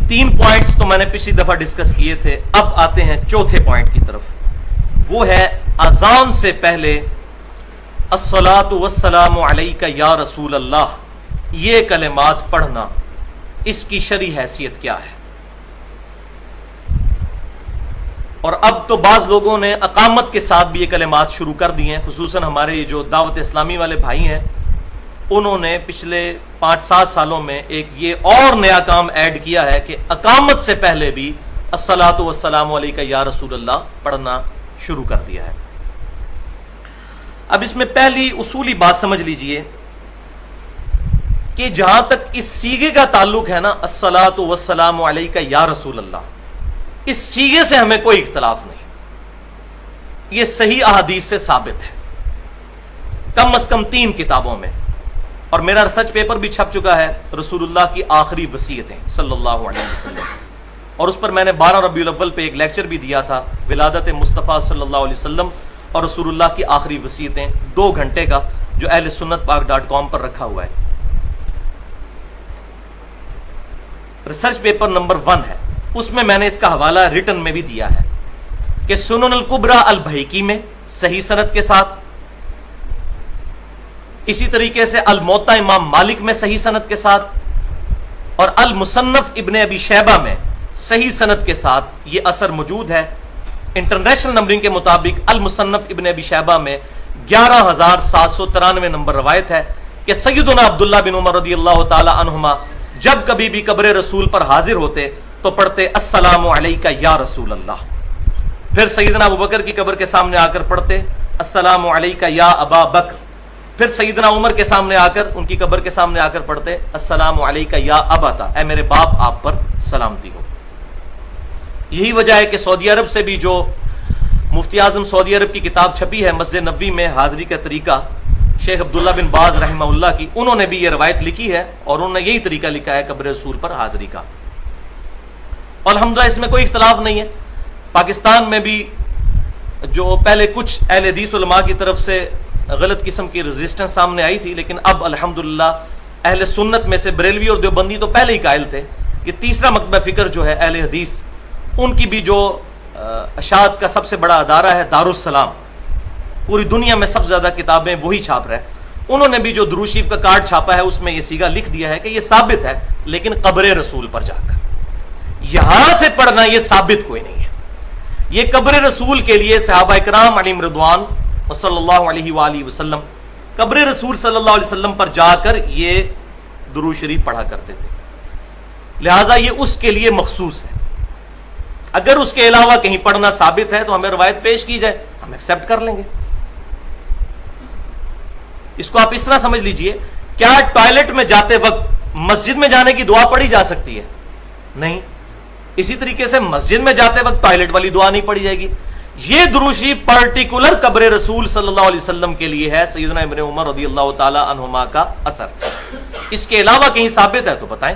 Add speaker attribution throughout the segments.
Speaker 1: 3 points تو میں نے پچھلی دفعہ ڈسکس کیے تھے. اب آتے ہیں چوتھے پوائنٹ کی طرف. وہ ہے اذان سے پہلے الصلاۃ والسلام علیک یا رسول اللہ، یہ کلمات پڑھنا، اس کی شرعی حیثیت کیا ہے؟ اور اب تو بعض لوگوں نے اقامت کے ساتھ بھی یہ کلمات شروع کر دی ہیں، خصوصاً ہمارے جو دعوت اسلامی والے بھائی ہیں انہوں نے پچھلے 5-7 سالوں میں ایک یہ اور نیا کام ایڈ کیا ہے کہ اقامت سے پہلے بھی الصلاۃ والسلام علیک یا رسول اللہ پڑھنا شروع کر دیا ہے. اب اس میں پہلی اصولی بات سمجھ لیجئے کہ جہاں تک اس صیغے کا تعلق ہے نا، الصلاۃ والسلام علیک یا رسول اللہ، اس صیغے سے ہمیں کوئی اختلاف نہیں. یہ صحیح احادیث سے ثابت ہے، کم از کم 3 کتابوں میں، اور میرا ریسرچ پیپر بھی چھپ چکا ہے، رسول اللہ کی آخری وصیتیں صلی اللہ علیہ وسلم، اور اس پر میں نے 12 ربیع الاول پہ ایک لیکچر بھی دیا تھا، ولادت مصطفیٰ صلی اللہ علیہ وسلم اور رسول اللہ کی آخری وصیتیں، 2 گھنٹے کا، جو اہل سنت پاک.com پر رکھا ہوا ہے. ریسرچ پیپر نمبر 1 ہے، اس میں نے اس کا حوالہ ریٹن میں بھی دیا ہے کہ سنن الکبریٰ البیہقی میں صحیح سند کے ساتھ، اسی طریقے سے الموطا امام مالک میں صحیح سند کے ساتھ، اور المصنف ابن ابی شیبہ میں صحیح سند کے ساتھ یہ اثر موجود ہے. انٹرنیشنل نمبرنگ کے مطابق المصنف ابن ابی شیبہ میں 11793 نمبر روایت ہے کہ سیدنا عبداللہ بن عمر رضی اللہ تعالی عنہما جب کبھی بھی قبر رسول پر حاضر ہوتے تو پڑھتے السلام علیک یا رسول اللہ. پھر سیدنا ابوبکر کی قبر کے سامنے آ کر پڑھتے السلام علیک یا ابا بکر. پھر سیدنا عمر کے سامنے آ کر، ان کی قبر کے سامنے آ کر پڑھتے السلام علیک یا اباتا، اے میرے باپ آپ پر سلامتی ہو. یہی وجہ ہے کہ سعودی عرب سے بھی جو مفتی اعظم سعودی عرب کی کتاب چھپی ہے مسجد نبوی میں حاضری کا طریقہ، شیخ عبداللہ بن باز رحمہ اللہ کی، انہوں نے بھی یہ روایت لکھی ہے اور انہوں نے یہی طریقہ لکھا ہے قبر رسول پر حاضری کا. اور الحمدللہ اس میں کوئی اختلاف نہیں ہے. پاکستان میں بھی جو پہلے کچھ اہل حدیث علماء کی طرف سے غلط قسم کی ریزسٹنس سامنے آئی تھی، لیکن اب الحمدللہ اہل سنت میں سے بریلوی اور دیوبندی تو پہلے ہی قائل تھے. یہ تیسرا مکتبہ فکر جو ہے اہل حدیث، ان کی بھی جو اشاعت کا سب سے بڑا ادارہ ہے دارالسلام، پوری دنیا میں سب سے زیادہ کتابیں وہی چھاپ رہا ہے، انہوں نے بھی جو درود شریف کا کارڈ چھاپا ہے اس میں یہ صیغہ لکھ دیا ہے کہ یہ ثابت ہے، لیکن قبر رسول پر جا کر یہاں سے پڑھنا یہ ثابت کوئی نہیں ہے. یہ قبر رسول کے لیے صحابہ اکرام علیہم رضوان صلی اللہ علیہ وآلہ وسلم قبر رسول صلی اللہ علیہ وسلم پر جا کر یہ درود شریف پڑھا کرتے تھے، لہٰذا یہ اس کے لیے مخصوص ہے. اگر اس کے علاوہ کہیں پڑھنا ثابت ہے تو ہمیں روایت پیش کی جائے، ہم ایکسپٹ کر لیں گے. اس کو آپ اس طرح سمجھ لیجئے، کیا ٹوائلٹ میں جاتے وقت مسجد میں جانے کی دعا پڑھی جا سکتی ہے؟ نہیں. اسی طریقے سے مسجد میں جاتے وقت ٹوائلٹ والی دعا نہیں پڑھی جائے گی. یہ درود شریف پرٹیکولر قبر رسول صلی اللہ علیہ وسلم کے لیے ہے، سیدنا ابن عمر رضی اللہ تعالی عنہما کا اثر. اس کے علاوہ کہیں ثابت ہے تو بتائیں.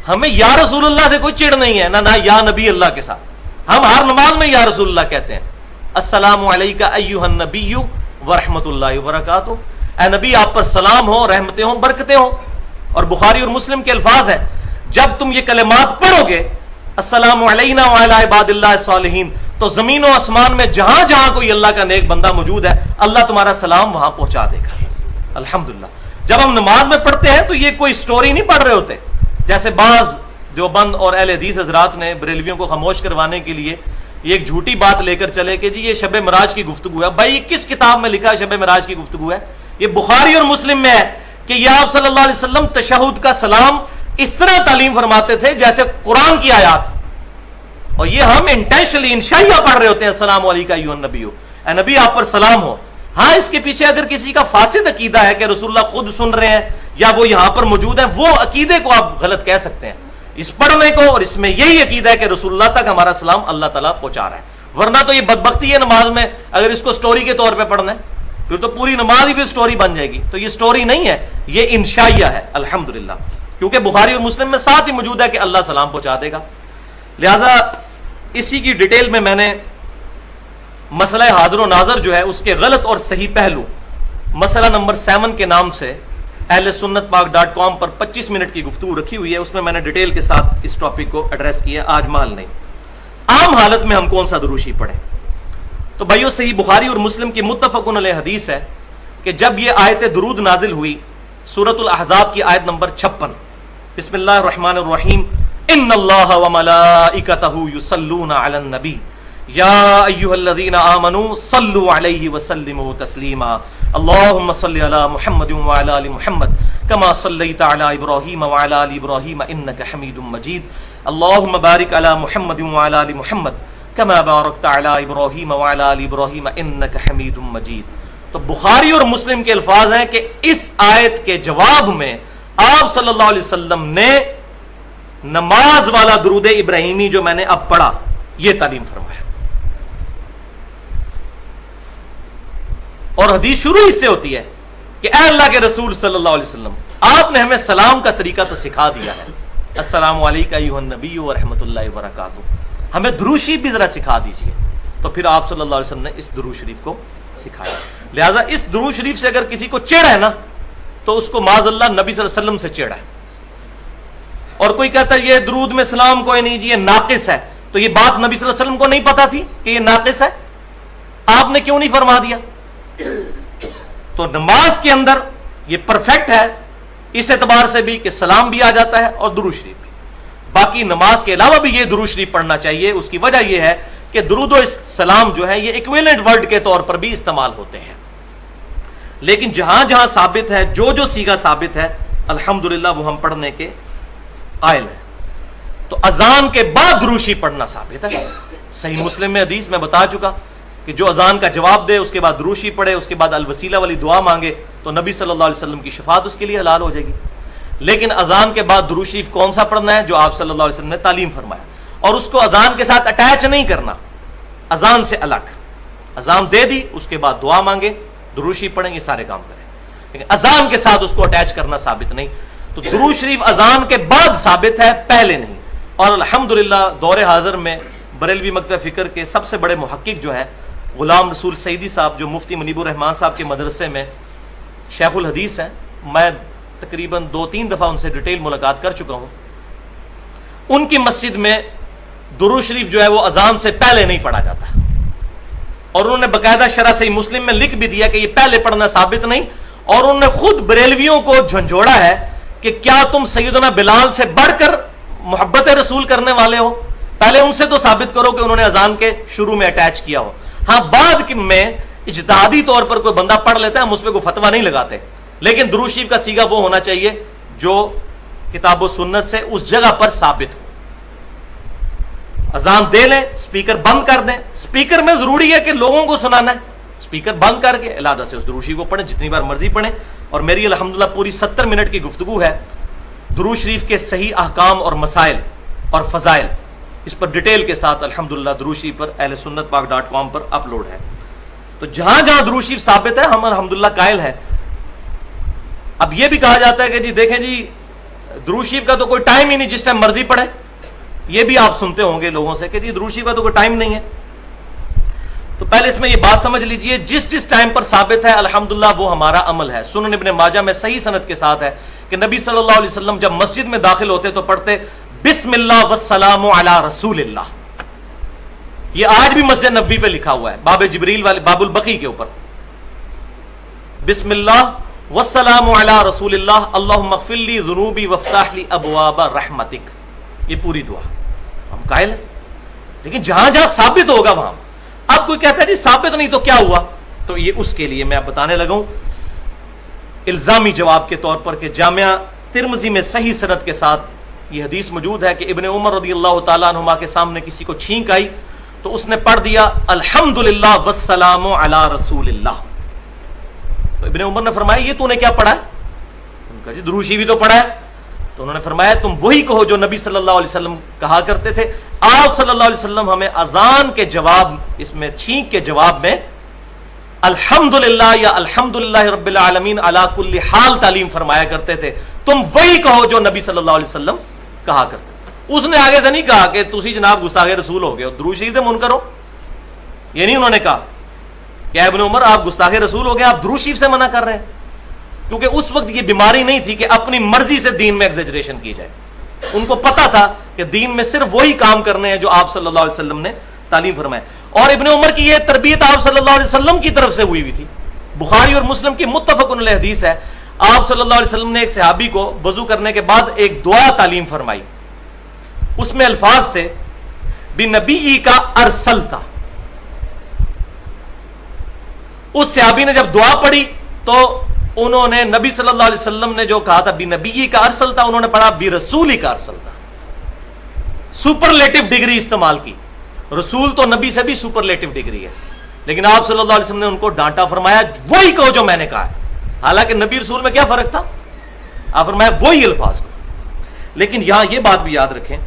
Speaker 1: ہمیں یا رسول اللہ سے کوئی چڑ نہیں ہے، نہ یا نبی اللہ کے ساتھ. ہم ہر نماز میں یا رسول اللہ کہتے ہیں. السلام علیکہ ایھا النبی ورحمۃ اللہ وبرکاتہ، اے نبی آپ پر سلام ہو، رحمتیں ہوں، برکتیں ہوں. اور بخاری اور مسلم کے الفاظ ہیں، جب تم یہ کلمات پڑھو گے السلام علینا وعلی عباد اللہ الصالحین، تو زمین و آسمان میں جہاں جہاں کوئی اللہ کا نیک بندہ موجود ہے اللہ تمہارا سلام وہاں پہنچا دے گا. الحمدللہ. جب ہم نماز میں پڑھتے ہیں تو یہ کوئی سٹوری نہیں پڑھ رہے ہوتے، جیسے بعض دیوبند اور اہل حدیث حضرات نے بریلویوں کو خاموش کروانے کے لیے یہ ایک جھوٹی بات لے کر چلے کہ جی یہ شب معراج کی گفتگو ہے. بھائی کس کتاب میں لکھا ہے شب معراج کی گفتگو ہے؟ یہ بخاری اور مسلم میں ہے کہ یہ آپ صلی اللہ علیہ وسلم تشہد کا سلام اس طرح تعلیم فرماتے تھے جیسے قرآن کی آیات، اور یہ ہم انٹینشنلی انشائیہ پڑھ رہے ہوتے ہیں السلام علیکم ایھا النبی، اے نبی آپ پر سلام ہو. ہاں اس کے پیچھے اگر کسی کا فاسد عقیدہ ہے کہ رسول اللہ خود سن رہے ہیں یا وہ یہاں پر موجود ہیں، وہ عقیدے کو آپ غلط کہہ سکتے ہیں. اس پڑھنے کو اور اس میں یہی عقیدہ ہے کہ رسول اللہ تک ہمارا سلام اللہ تعالیٰ پہنچا رہا ہے، ورنہ تو یہ بدبختی ہے نماز میں اگر اس کو سٹوری کے طور پہ پڑھنا ہے پھر تو پوری نماز ہی پھر سٹوری بن جائے گی. تو یہ سٹوری نہیں ہے، یہ انشائیہ ہے الحمدللہ، کیونکہ بخاری اور مسلم میں ساتھ ہی موجود ہے کہ اللہ سلام پہنچا دے گا. لہذا اسی کی ڈیٹیل میں نے مسئلہ حاضر و ناظر جو ہے اس کے غلط اور صحیح پہلو مسئلہ نمبر 7 کے نام سے اہل سنت پاک.com پر 25 منٹ کی گفتگو رکھی ہوئی ہے، اس میں میں نے ڈیٹیل کے ساتھ اس ٹاپک کو ایڈریس کیا، آج مال نہیں۔ عام حالت میں ہم کون سا درود شریف پڑھیں؟ تو بھائیو صحیح بخاری اور مسلم کی متفقن علیہ حدیث ہے کہ جب یہ آیت درود نازل ہوئی، سورۃ الاحزاب کی آیت نمبر 56، بسم اللہ الرحمن الرحیم، ان اللہ وملائکتہ یصلون علی النبی یا ایھا الذین آمنوا صلوا علیہ وسلموا تسلیما اللہم صل علی محمد وعلی آل محمد کما صلیت علی ابراہیم وعلی آل ابراہیم انک حمید مجید اللہم بارک علی محمد وعلی آل محمد کما بارکت علی ابراہیم وعلی آل ابراہیم انک حمید مجید۔ تو بخاری اور مسلم کے الفاظ ہیں کہ اس آیت کے جواب میں آپ صلی اللہ علیہ وسلم نے نماز والا درود ابراہیمی جو میں نے اب پڑھا یہ تعلیم فرمایا، اور حدیث شروع اس سے ہوتی ہے کہ اے اللہ کے رسول صلی اللہ علیہ وسلم، آپ نے ہمیں سلام کا طریقہ تو سکھا دیا ہے، السلام علیکم ایھا النبی ورحمۃ اللہ وبرکاتہ، ہمیں درود شریف بھی ذرا سکھا دیجئے۔ تو پھر آپ صلی اللہ علیہ وسلم نے اس درود شریف کو سکھایا۔ لہذا اس درود شریف سے اگر کسی کو چڑ ہے نا تو اس کو معاذ اللہ نبی صلی اللہ علیہ وسلم سے چڑ ہے، اور کوئی کہتا ہے یہ درود میں سلام کوئی نہیں جی یہ ناقص ہے، تو یہ بات نبی صلی اللہ علیہ وسلم کو نہیں پتا تھی کہ یہ ناقص ہے؟ آپ نے کیوں نہیں فرما دیا؟ تو نماز کے اندر یہ پرفیکٹ ہے اس اعتبار سے بھی کہ سلام بھی آ جاتا ہے اور درود شریف بھی۔ باقی نماز کے علاوہ بھی یہ درود شریف پڑھنا چاہیے، اس کی وجہ یہ ہے کہ درود و سلام جو ہے یہ ایکویلنٹ ورڈ کے طور پر بھی استعمال ہوتے ہیں، لیکن جہاں جہاں ثابت ہے، جو جو صیغہ ثابت ہے الحمدللہ وہ ہم پڑھنے کے قائل ہیں۔ تو اذان کے بعد درود شریف پڑھنا ثابت ہے، صحیح مسلم میں حدیث میں بتا چکا کہ جو اذان کا جواب دے اس کے بعد درود شریف پڑھے، اس کے بعد الوسیلہ والی دعا مانگے تو نبی صلی اللہ علیہ وسلم کی شفاعت اس کے لیے حلال ہو جائے گی۔ لیکن اذان کے بعد درود شریف کون سا پڑھنا ہے؟ جو آپ صلی اللہ علیہ وسلم نے تعلیم فرمایا، اور اس کو اذان کے ساتھ اٹیچ نہیں کرنا، اذان سے الگ، اذان دے دی اس کے بعد دعا مانگے، درود شریف پڑھیں، یہ سارے کام کریں، لیکن اذان کے ساتھ اس کو اٹیچ کرنا ثابت نہیں۔ تو درود شریف اذان کے بعد ثابت ہے، پہلے نہیں۔ اور الحمدللہ دور حاضر میں بریلوی مکتب فکر کے سب سے بڑے محقق جو ہیں غلام رسول سعیدی صاحب، جو مفتی منیب الرحمان صاحب کے مدرسے میں شیخ الحدیث ہیں، میں تقریباً 2-3 دفعہ ان سے ڈیٹیل ملاقات کر چکا ہوں، ان کی مسجد میں درود شریف جو ہے وہ اذان سے پہلے نہیں پڑھا جاتا، اور انہوں نے باقاعدہ شرح صحیح مسلم میں لکھ بھی دیا کہ یہ پہلے پڑھنا ثابت نہیں، اور انہوں نے خود بریلویوں کو جھنجھوڑا ہے کہ کیا تم سیدنا بلال سے بڑھ کر محبت رسول کرنے والے ہو؟ پہلے ان سے تو ثابت کرو کہ انہوں نے اذان کے شروع میں اٹیچ کیا ہو۔ ہاں بعد میں اجتہادی طور پر کوئی بندہ پڑھ لیتا ہے، ہم اس پہ کوئی فتویٰ نہیں لگاتے، لیکن درود شریف کا صیغہ وہ ہونا چاہیے جو کتاب و سنت سے اس جگہ پر ثابت ہو۔ اذان دے لیں، سپیکر بند کر دیں، سپیکر میں ضروری ہے کہ لوگوں کو سنانا ہے، سپیکر بند کر کے علیحدہ سے اس درود شریف کو پڑھیں، جتنی بار مرضی پڑھیں۔ اور میری الحمدللہ پوری 70 منٹ کی گفتگو ہے درود شریف کے صحیح احکام اور مسائل اور فضائل، اس پر ڈیٹیل کے ساتھ الحمدللہ درود شریف پر اہل سنت پاک.com پر اپلوڈ ہے۔ تو جہاں جہاں درود شریف ثابت ہے ہم الحمدللہ قائل ہیں۔ اب یہ بھی کہا جاتا ہے کہ جی دیکھیں جی درود شریف کا تو کوئی ٹائم ہی نہیں، جس ٹائم مرضی پڑھے، یہ بھی آپ سنتے ہوں گے لوگوں سے کہ جی درود شریف کا تو کوئی ٹائم نہیں ہے۔ تو پہلے اس میں یہ بات سمجھ لیجئے، جس جس ٹائم پر ثابت ہے الحمدللہ وہ ہمارا عمل ہے۔ سنن ابن ماجہ میں صحیح سند کے ساتھ ہے کہ نبی صلی اللہ علیہ وسلم جب مسجد میں داخل ہوتے تو پڑھتے بسم اللہ والسلام علی رسول اللہ۔ یہ آج بھی مسجد نبوی پہ لکھا ہوا ہے، باب جبریل والے باب البقی کے اوپر، بسم اللہ والسلام علی رسول اللہ اللہم اغفر لی ذنوبی وافتح لی ابواب رحمتک، یہ پوری دعا ہم قائل ہیں۔ لیکن جہاں جہاں ثابت ہوگا وہاں، اب کوئی کہتا ہے جی ثابت نہیں تو کیا ہوا؟ تو یہ اس کے لیے میں اب بتانے لگا ہوں الزامی جواب کے طور پر کہ جامعہ ترمذی میں صحیح سند کے ساتھ یہ حدیث موجود ہے کہ ابن عمر رضی اللہ تعالیٰ عنہما کے سامنے کسی کو چھینک آئی تو اس نے پڑھ دیا الحمدللہ والسلام علی رسول اللہ۔ تو ابن عمر نے فرمایا یہ تو نے کیا پڑھا ہے؟ ان کا جی درود شریف تو پڑھا ہے۔ تو انہوں نے فرمایا تم وہی کہو جو نبی صلی اللہ علیہ وسلم کہا کرتے تھے۔ آپ صلی اللہ علیہ وسلم ہمیں اذان کے جواب، اس میں چھینک کے جواب میں الحمدللہ یا الحمدللہ رب العالمین علی کل حال تعلیم فرمایا کرتے تھے، تم وہی کہو جو نبی صلی اللہ علیہ وسلم کہا کرتے تھے۔ اس نے آگے سے نہیں کہا کہ تسی جناب گستاخ رسول ہو گئے، درود شریف سے منکر ہو، یہ نہیں انہوں نے کہا کہ ابن عمر آپ گستاخ رسول ہو گئے، آپ درود شریف سے منع کر رہے ہیں۔ کیونکہ اس وقت یہ بیماری نہیں تھی کہ اپنی مرضی سے دین میں ایگزیجریشن کی جائے. ان کو پتا تھا کہ دین میں صرف وہی کام کرنے ہیں جو آپ صلی اللہ علیہ وسلم نے تعلیم فرمائے. اور ابن عمر کی یہ تربیت آپ صلی اللہ علیہ وسلم کی طرف سے ہوئی تھی. بخاری اور مسلم کی متفق علیہ حدیث ہے, آپ صلی اللہ علیہ وسلم نے ایک صحابی کو وضو کرنے کے بعد ایک دعا تعلیم فرمائی. اس میں الفاظ تھے بنبی کا ارسلتا. اس صحابی نے جب دعا پڑھی تو انہوں نے نبی صلی اللہ علیہ وسلم نے جو کہا تھا بنبی کا ارسلتا, انہوں نے پڑھا برسولی کا ارسلتا. سپرلیٹو ڈگری استعمال کی. رسول تو نبی سے بھی سپرلیٹو ڈگری ہے, لیکن آپ صلی اللہ علیہ وسلم نے ان کو ڈانٹا, فرمایا وہی کہو جو میں نے کہا ہے. حالانکہ نبی رسول میں کیا فرق تھا, آپ فرمایا وہی الفاظ کو. لیکن یہاں یہ بات بھی یاد رکھیں,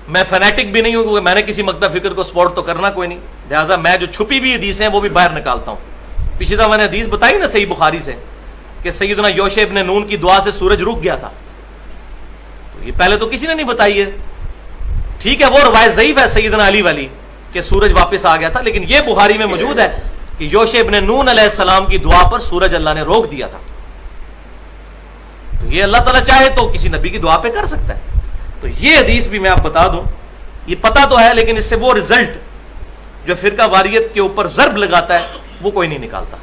Speaker 1: میں فینیٹک بھی نہیں ہوں کیونکہ میں نے کسی مکتب فکر کو سپورٹ تو کرنا کوئی نہیں, لہٰذا میں جو چھپی بھی حدیثیں ہیں وہ بھی باہر نکالتا ہوں. پچھلی دفعہ میں نے حدیث بتائی نا صحیح بخاری سے کہ سیدنا یوشع ابن نون کی دعا سے سورج رک گیا تھا, تو یہ پہلے تو کسی نے نہیں بتائی ہے. ٹھیک ہے وہ روایت ضعیف ہے سیدنا علی والی کہ سورج واپس آ گیا تھا, لیکن یہ بخاری میں موجود ہے کہ یوشع ابن نون علیہ السلام کی دعا پر سورج اللہ نے روک دیا تھا. تو یہ اللہ تعالیٰ چاہے تو کسی نبی کی دعا پہ کر سکتا ہے. تو یہ حدیث بھی میں آپ بتا دوں, یہ پتا تو ہے لیکن اس سے وہ رزلٹ جو فرقہ واریت کے اوپر ضرب لگاتا ہے وہ کوئی نہیں نکالتا.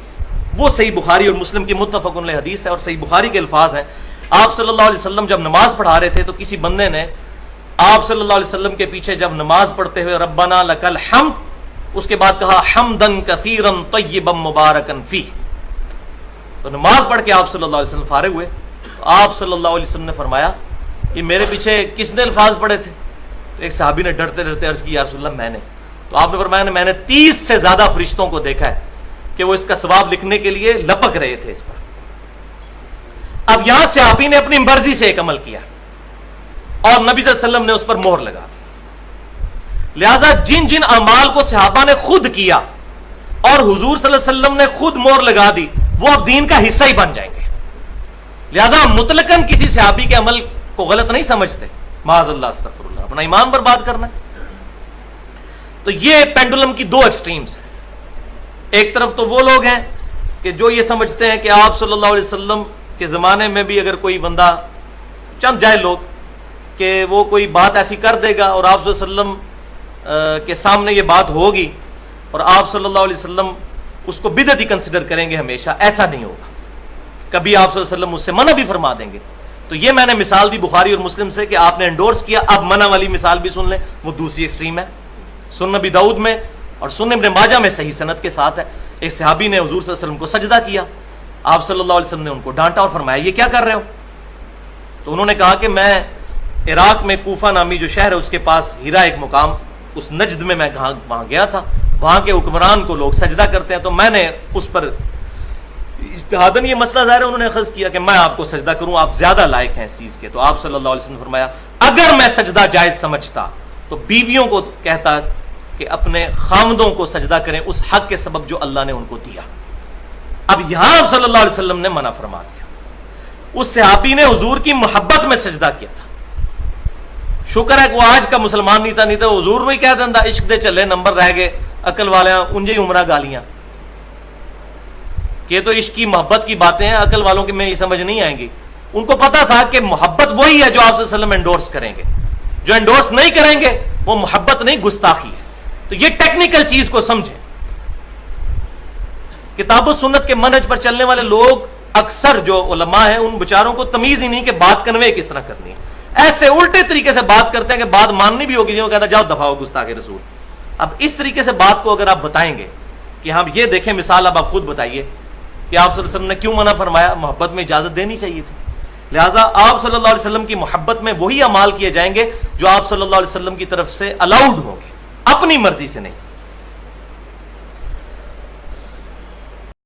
Speaker 1: وہ صحیح بخاری اور مسلم کی متفق علیہ حدیث ہے اور صحیح بخاری کے الفاظ ہیں. آپ صلی اللہ علیہ وسلم جب نماز پڑھا رہے تھے تو کسی بندے نے آپ صلی اللہ علیہ وسلم کے پیچھے جب نماز پڑھتے ہوئے ربنا لکل حمد, اس کے بعد کہا حمدن کثیرا طیبا مبارکا فیہ. تو نماز پڑھ کے آپ صلی اللہ علیہ وسلم فارغ ہوئے, آپ صلی اللہ علیہ وسلم نے فرمایا یہ میرے پیچھے کس نے الفاظ پڑھے تھے؟ تو ایک صحابی نے ڈرتے ڈرتے عرض کی یا رسول اللہ میں نے. تو آپ نے فرمایا میں نے 30 سے زیادہ فرشتوں کو دیکھا ہے کہ وہ اس کا ثواب لکھنے کے لیے لپک رہے تھے اس پر. اب یہاں صحابی نے اپنی مرضی سے ایک عمل کیا اور نبی صلی اللہ علیہ وسلم نے اس پر مہر لگا دی. لہذا جن جن اعمال کو صحابہ نے خود کیا اور حضور صلی اللہ علیہ وسلم نے خود مہر لگا دی وہ اب دین کا حصہ ہی بن جائیں گے. لہذا مطلقاً کسی صحابی کے عمل کو غلط نہیں سمجھتے, معاذ اللہ استغفر اللہ, اپنا ایمان برباد کرنا ہے. تو یہ پینڈولم کی 2 ایکسٹریمز ہیں. ایک طرف تو وہ لوگ ہیں کہ جو یہ سمجھتے ہیں کہ آپ صلی اللہ علیہ وسلم کے زمانے میں بھی اگر کوئی بندہ, چند جائے لوگ, کہ وہ کوئی بات ایسی کر دے گا اور آپ صلی اللہ علیہ وسلم کے سامنے یہ بات ہوگی اور آپ صلی اللہ علیہ وسلم اس کو بدعت ہی کنسیڈر کریں گے ہمیشہ. ایسا نہیں ہوگا کبھی. آپ صلی اللہ علیہ وسلم اس سے منع بھی فرما دیں گے. تو یہ میں نے مثال دی بخاری اور مسلم سے کہ آپ نے انڈورس کیا. اب منع والی مثال بھی سن لیں, وہ دوسری ایکسٹریم ہے. سنن نبی داؤد میں اور سنن ابن ماجہ میں صحیح سند کے ساتھ ہے, ایک صحابی نے حضور صلی اللہ علیہ وسلم کو سجدہ کیا. آپ صلی اللہ علیہ وسلم نے ان کو ڈانٹا اور فرمایا یہ کیا کر رہے ہو؟ تو انہوں نے کہا کہ میں عراق میں کوفہ نامی جو شہر ہے اس کے پاس ہیرا ایک مقام, اس نجد میں وہاں گیا تھا, وہاں کے حکمران کو لوگ سجدہ کرتے ہیں تو میں نے اس پر اجتہاداً یہ مسئلہ ظاہر ہے انہوں نے اخذ کیا کہ میں آپ کو سجدہ کروں, آپ زیادہ لائق ہیں اس چیز کے. تو آپ صلی اللہ علیہ وسلم نے فرمایا اگر میں سجدہ جائز سمجھتا تو بیویوں کو کہتا کہ اپنے خامدوں کو سجدہ کریں اس حق کے سبب جو اللہ نے ان کو دیا. اب یہاں آپ صلی اللہ علیہ وسلم نے منع فرما دیا. اس صحابی نے حضور کی محبت میں سجدہ کیا تھا. شکر ہے کہ وہ آج کا مسلمان نہیں تھا حضور وہی کہہ دینا عشق دے چلے نمبر رہ گئے عقل والے انجے عمرہ گالیاں, کہ تو عشق کی محبت کی باتیں ہیں, عقل والوں کی میں یہ سمجھ نہیں آئیں گی. ان کو پتا تھا کہ محبت وہی ہے جو آپ صلی اللہ علیہ وسلم انڈورس کریں گے, جو انڈورس نہیں کریں گے وہ محبت نہیں گستاخی ہے. تو یہ ٹیکنیکل چیز کو سمجھیں. کتاب و سنت کے منہج پر چلنے والے لوگ اکثر جو علماء ہیں ان بچاروں کو تمیز ہی نہیں کہ بات کنوے کس طرح کرنی ہے. ایسے الٹے طریقے سے بات کرتے ہیں کہ بات ماننی بھی ہوگی, جو کہتا جاؤ دفاع ہو گستاخ رسول. اب اس طریقے سے بات کو اگر آپ بتائیں گے کہ ہم یہ دیکھیں مثال, اب آپ خود بتائیے کہ آپ صلی اللہ علیہ وسلم نے کیوں منع فرمایا؟ محبت میں اجازت دینی چاہیے تھی. لہٰذا آپ صلی اللہ علیہ وسلم کی محبت میں وہی اعمال کیے جائیں گے جو آپ صلی اللہ علیہ وسلم کی طرف سے الاؤڈ ہوں گے, اپنی مرضی سے نہیں.